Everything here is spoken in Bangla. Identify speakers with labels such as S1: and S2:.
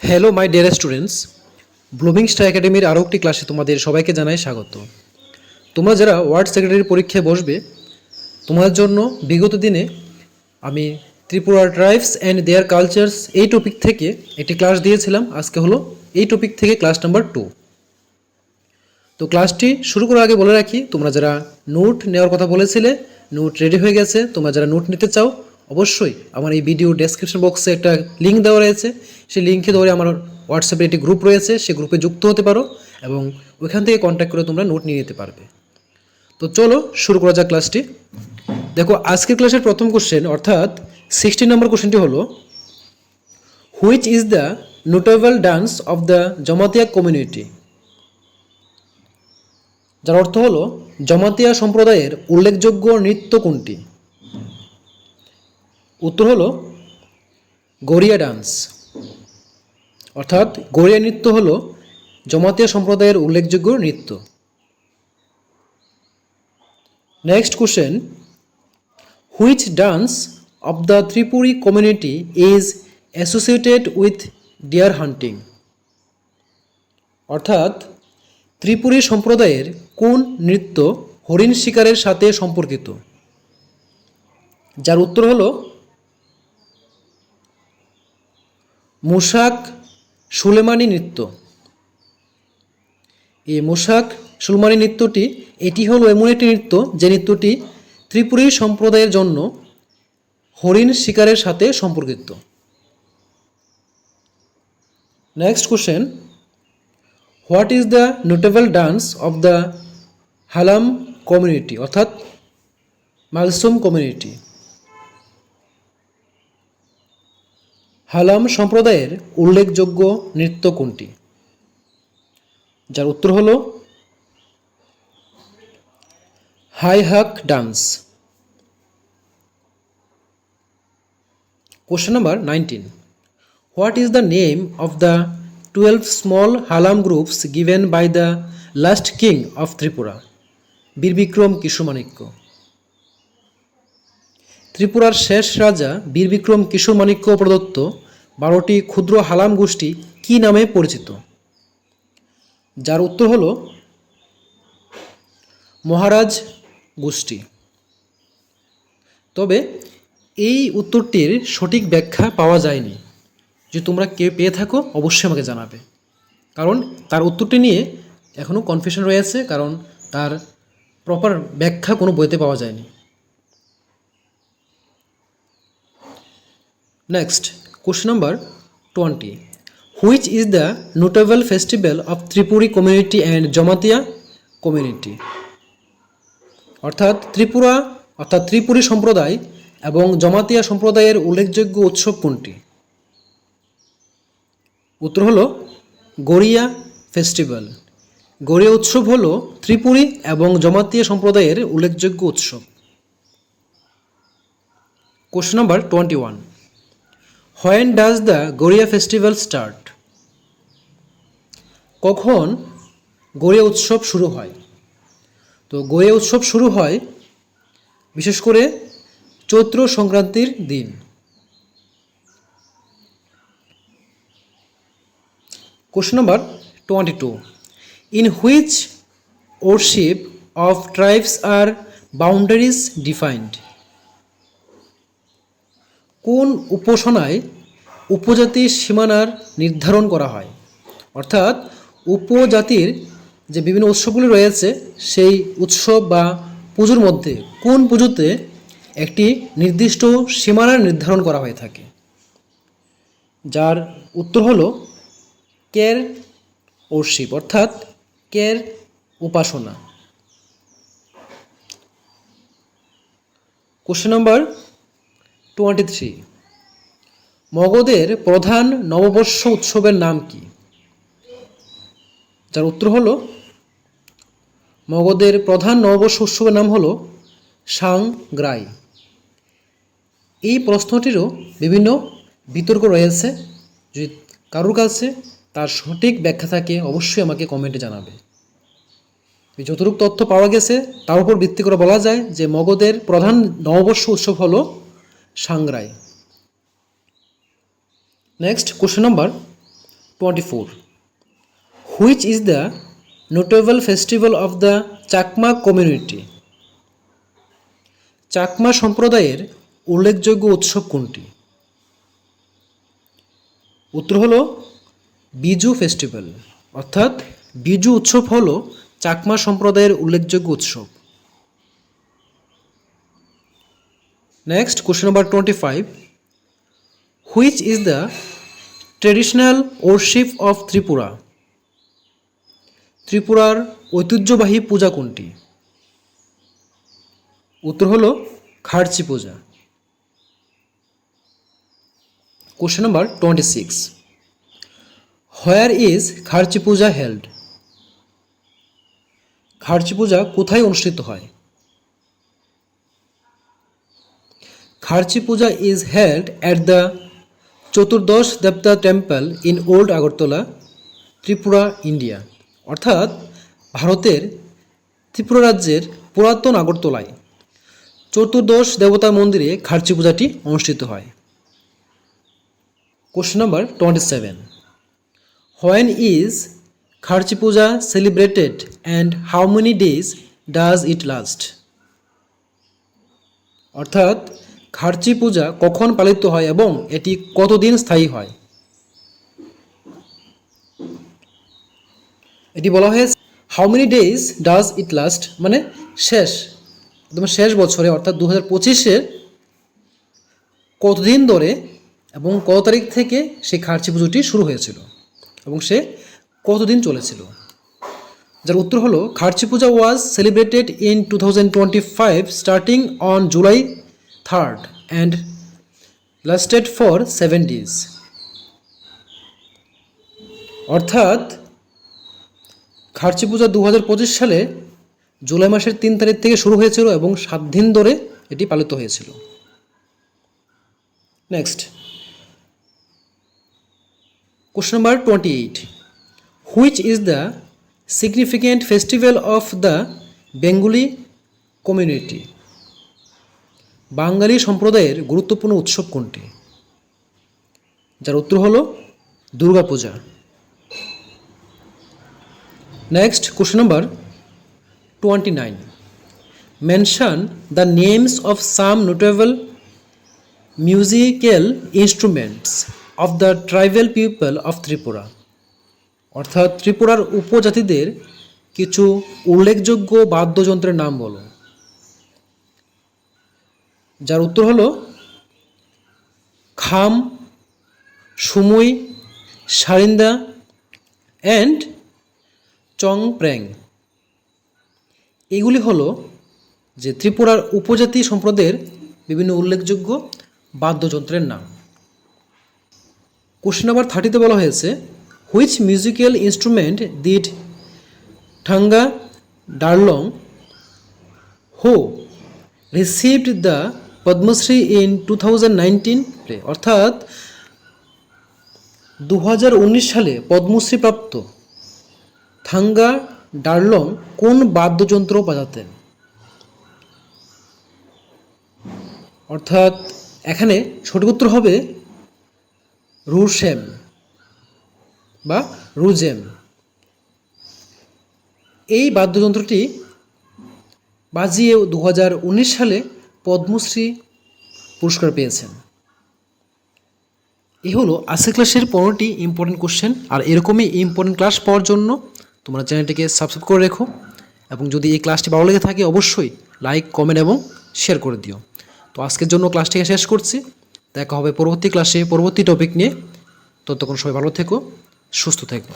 S1: Hello my dear students, blooming star একাডেমির আরও একটি ক্লাসে তোমাদের সবাইকে জানাই স্বাগত। তোমরা যারা ওয়ার্ড সেক্রেটারি পরীক্ষায় বসবে, তোমাদের জন্য বিগত দিনে আমি Tripura tribes and their cultures এই টপিক থেকে একটি ক্লাস দিয়েছিলাম। আজকে হলো এই টপিক থেকে ক্লাস নাম্বার 2। তো ক্লাসটি শুরু করার আগে বলে রাখি, তোমরা যারা নোট নেওয়ার কথা বলেছিলে, নোট রেডি হয়ে গেছে। তোমরা যারা নোট নিতে চাও, অবশ্যই আমার এই ভিডিও ডেসক্রিপশন বক্সে একটা লিঙ্ক দেওয়া রয়েছে। সেই লিঙ্কে ধরে আমার হোয়াটসঅ্যাপে একটি গ্রুপ রয়েছে, সেই গ্রুপে যুক্ত হতে পারো এবং ওইখান থেকে কন্ট্যাক্ট করে তোমরা নোট নিয়ে নিতে পারবে। তো চলো শুরু করা যাক ক্লাসটি। দেখো, আজকের ক্লাসের প্রথম কোশ্চেন অর্থাৎ 16 নম্বর কোশ্চেনটি হলো, which is the notable dance of the Jamatia community? যার অর্থ হলো জমাতিয়া সম্প্রদায়ের উল্লেখযোগ্য নৃত্য কোনটি? উত্তর হলো গরিয়া ডান্স। অর্থাৎ গরিয়া নৃত্য হলো জমাতিয়া সম্প্রদায়ের উল্লেখযোগ্য নৃত্য। Next question, which dance of the Tripuri community is associated with deer hunting? অর্থাৎ ত্রিপুরী সম্প্রদায়ের কোন নৃত্য হরিণ শিকারের সাথে সম্পর্কিত? যার উত্তর হলো মুশাক সুলেমানি নৃত্য। এই মুশাক সুলেমানি নৃত্যটি এটি হলো এমন একটি নৃত্য যে নৃত্যটি ত্রিপুরী সম্প্রদায়ের জন্য হরিণ শিকারের সাথে সম্পর্কিত। Next question, what is the notable dance of the Halam community? অর্থাৎ মালসুম কমিউনিটি। হালাম সম্প্রদায়ের উল্লেখযোগ্য নৃত্য কোনটি? যার উত্তর হলো Hai Hak dance. Question number 19, what is the name of the 12 small Halam groups given by the last king of Tripura, Bir Bikram Kishore Manikya? ত্রিপুরার শেষ রাজা বীরবিক্রম কিশোরমাণিক্য প্রদত্ত 12টি ক্ষুদ্র হালাম গোষ্ঠী কি নামে পরিচিত? যার উত্তর হল মহারাজ গোষ্ঠী। তবে এই উত্তরটির সঠিক ব্যাখ্যা পাওয়া যায়নি। যদি তোমরা কেউ পেয়ে থাকো, অবশ্যই আমাকে জানাবে, কারণ তার উত্তরটি নিয়ে এখনও কনফিউশন রয়েছে, কারণ তার প্রপার ব্যাখ্যা কোনো বইতে পাওয়া যায়নি। Next question number 20, which is the notable festival of Tripuri community and Jamatia community? অর্থাৎ ত্রিপুরী সম্প্রদায় এবং জমাতিয়া সম্প্রদায়ের উল্লেখযোগ্য উৎসব কোনটি? উত্তর হলো গরিয়া ফেস্টিভ্যাল। গরিয়া উৎসব হলো ত্রিপুরী এবং জমাতিয়া সম্প্রদায়ের উল্লেখযোগ্য উৎসব। Question number 21, when does the Garia festival start? কখন গরিয়া উৎসব শুরু হয়? তো গরিয়া উৎসব শুরু হয় বিশেষ করে চৈত্র সংক্রান্তির দিন। Question number 22, in which worship of tribes are boundaries defined? কোন উপাসনায় উপজাতির সীমানার নির্ধারণ করা হয়? অর্থাৎ উপজাতির যে বিভিন্ন উৎসবগুলি রয়েছে, সেই উৎসব বা পুজোর মধ্যে কোন পুজোতে একটি নির্দিষ্ট সীমানার নির্ধারণ করা হয়ে থাকে? যার উত্তর হলো কের ওরশিপ, অর্থাৎ কের উপাসনা। কোশ্চেন নাম্বার 23, মগধের প্রধান নববর্ষ উৎসবের নাম কি? যার উত্তর হলো মগধের প্রধান নববর্ষ উৎসবের নাম হলো সাংগ্রাই। এই প্রশ্নটিরও বিভিন্ন বিতর্ক রয়েছে। যদি কারোর কাছে তার সঠিক ব্যাখ্যা থাকে, অবশ্যই আমাকে কমেন্টে জানাবে। যতটুকু তথ্য পাওয়া গেছে তার উপর ভিত্তি করে বলা যায় যে মগধের প্রধান নববর্ষ উৎসব হলো Sangrai. Next question number 24. Which is the notable festival of the Chakma community? Chakma সম্প্রদায়ের উল্লেখযোগ্য উৎসব কোনটি? উত্তর হলো বিজু ফেস্টিভ্যাল, অর্থাৎ বিজু উৎসব হলো চাকমা সম্প্রদায়ের উল্লেখযোগ্য উৎসব। Next question number 25. Which is the traditional worship of Tripura? ত্রিপুরার ঐতিহ্যবাহী পূজা কোনটি? উত্তর হলো Kharchi Puja. Question number 26. Where is Kharchi Puja held? Kharchi Puja কোথায় অনুষ্ঠিত হয়? Kharchi Puja is held at the Chaturdash দেবতা temple in old Agartala, Tripura, India. অর্থাৎ ভারতের ত্রিপুরা রাজ্যের পুরাতন আগরতলায় চতুর্দশ দেবতা মন্দিরে খার্চি পূজাটি অনুষ্ঠিত হয়। Question number 27. When is Kharchi Puja celebrated and how many days does it last? অর্থাৎ খার্চি পূজা কখন পালিত হয় এবং এটি কতদিন স্থায়ী হয়? এটি বলা হয়েছে how many days does it last, মানে একদম শেষ বছরে অর্থাৎ 2025-এর কতদিন ধরে এবং কত তারিখ থেকে সেই খার্চি পুজোটি শুরু হয়েছিল এবং সে কতদিন চলেছিল। যার উত্তর হলো Kharchi Puja was celebrated in 2025 starting on July 3rd and lasted for 7 days. অর্থাৎ খার্চি পূজা 2025 সালে জুলাই মাসের 3 তারিখ থেকে শুরু হয়েছিল এবং 7 দিন ধরে এটি পালিত হয়েছিল। Next question number 28. Which is the significant festival of the Bengali community? Bengali সম্প্রদায়ের গুরুত্বপূর্ণ উৎসব কোনটি? যার উত্তর হলো Durga Puja. Next question number 29. Mention the names of some notable musical instruments of the tribal people of Tripura. অর্থাৎ ত্রিপুরার উপজাতিদের কিছু উল্লেখযোগ্য বাদ্যযন্ত্রের নাম বলো। যার উত্তর হলো খাম, সুমুই, সারিন্দা অ্যান্ড চংপ্র্যাং। এগুলি হলো যে ত্রিপুরার উপজাতি সম্প্রদায়ের বিভিন্ন উল্লেখযোগ্য বাদ্যযন্ত্রের নাম। কোশ্চেন নাম্বার 30-তে বলা হয়েছে which musical instrument did Thanga Darlong who received the Padma Shri in 2019 play? অর্থাৎ 2019 সালে পদ্মশ্রী প্রাপ্ত থাঙ্গা ডারলং কোন বাদ্যযন্ত্র বাজাতেন? অর্থাৎ এখানে সঠিক উত্তর হবে রুশেম বা রুজেম। এই বাদ্যযন্ত্রটি বাজিয়ে 2019 সালে পদ্মশ্রী পুরস্কার পেয়েছেন। এই হলো আজকের ক্লাসের 15টি ইম্পর্টেন্ট কোশ্চেন। আর এরকমই ইম্পর্টেন্ট ক্লাস পাওয়ার জন্য তোমরা চ্যানেলটিকে সাবস্ক্রাইব করে রেখো এবং যদি এই ক্লাসটি ভালো লেগে থাকে অবশ্যই লাইক, কমেন্ট এবং শেয়ার করে দিও। তো আজকের জন্য ক্লাসটিকে শেষ করছি। দেখা হবে পরবর্তী ক্লাসে পরবর্তী টপিক নিয়ে। ততক্ষণ সবাই ভালো থেকো, সুস্থ থেকো।